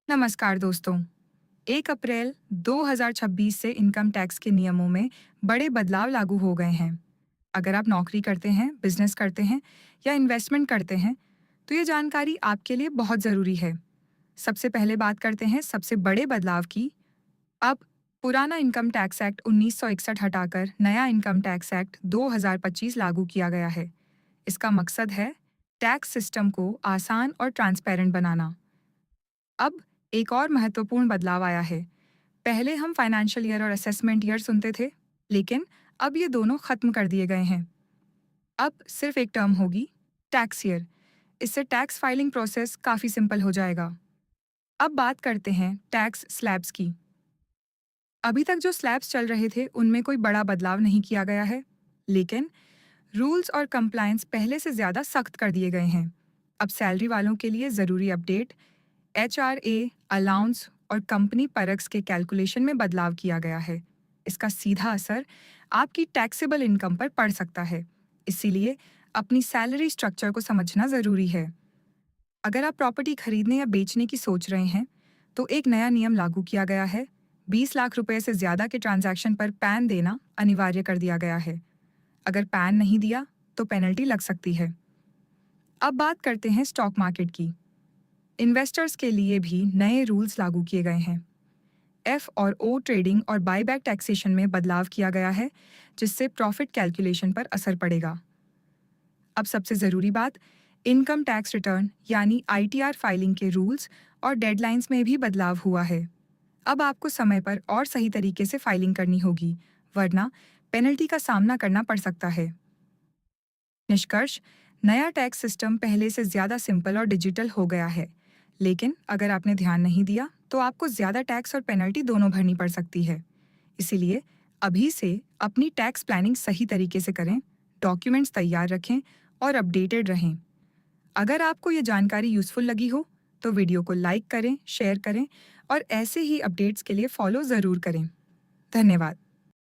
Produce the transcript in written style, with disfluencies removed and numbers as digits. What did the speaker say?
नमस्कार दोस्तों। 1 अप्रैल 2026 से इनकम टैक्स के नियमों में बड़े बदलाव लागू हो गए हैं। अगर आप नौकरी करते हैं, बिजनेस करते हैं या इन्वेस्टमेंट करते हैं, तो ये जानकारी आपके लिए बहुत ज़रूरी है। सबसे पहले बात करते हैं सबसे बड़े बदलाव की। अब पुराना इनकम टैक्स एक्ट 1961 हटाकर नया इनकम टैक्स एक्ट 2025 लागू किया गया है। इसका मकसद है टैक्स सिस्टम को आसान और ट्रांसपेरेंट बनाना। अब एक और महत्वपूर्ण बदलाव आया है। पहले हम फाइनेंशियल ईयर और असेसमेंट ईयर सुनते थे, लेकिन अब ये दोनों खत्म कर दिए गए हैं। अब सिर्फ एक टर्म होगी, टैक्स ईयर। इससे टैक्स फाइलिंग प्रोसेस काफ़ी सिंपल हो जाएगा। अब बात करते हैं टैक्स स्लैब्स की। अभी तक जो स्लैब्स चल रहे थे, उनमें कोई बड़ा बदलाव नहीं किया गया है, लेकिन रूल्स और कंप्लायंस पहले से ज़्यादा सख्त कर दिए गए हैं। अब सैलरी वालों के लिए ज़रूरी अपडेट, एचआरए, अलाउंस और कंपनी परक्स के कैलकुलेशन में बदलाव किया गया है। इसका सीधा असर आपकी टैक्सेबल इनकम पर पड़ सकता है। इसीलिए अपनी सैलरी स्ट्रक्चर को समझना ज़रूरी है। अगर आप प्रॉपर्टी खरीदने या बेचने की सोच रहे हैं, तो एक नया नियम लागू किया गया है। 20 लाख रुपए से ज़्यादा के ट्रांजैक्शन पर पैन देना अनिवार्य कर दिया गया है। अगर पैन नहीं दिया, तो पेनल्टी लग सकती है। अब बात करते हैं स्टॉक मार्केट की। इन्वेस्टर्स के लिए भी नए रूल्स लागू किए गए हैं। एफ और ओ ट्रेडिंग और बायबैक टैक्सेशन में बदलाव किया गया है, जिससे प्रॉफिट कैलकुलेशन पर असर पड़ेगा। अब सबसे ज़रूरी बात, इनकम टैक्स रिटर्न यानी आईटीआर फाइलिंग के रूल्स और डेडलाइंस में भी बदलाव हुआ है। अब आपको समय पर और सही तरीके से फाइलिंग करनी होगी, वरना पेनल्टी का सामना करना पड़ सकता है। निष्कर्ष, नया टैक्स सिस्टम पहले से ज़्यादा सिंपल और डिजिटल हो गया है, लेकिन अगर आपने ध्यान नहीं दिया, तो आपको ज़्यादा टैक्स और पेनल्टी दोनों भरनी पड़ सकती है। इसीलिए अभी से अपनी टैक्स प्लानिंग सही तरीके से करें, डॉक्यूमेंट्स तैयार रखें और अपडेटेड रहें। अगर आपको ये जानकारी यूज़फुल लगी हो, तो वीडियो को लाइक करें, शेयर करें और ऐसे ही अपडेट्स के लिए फॉलो ज़रूर करें। धन्यवाद।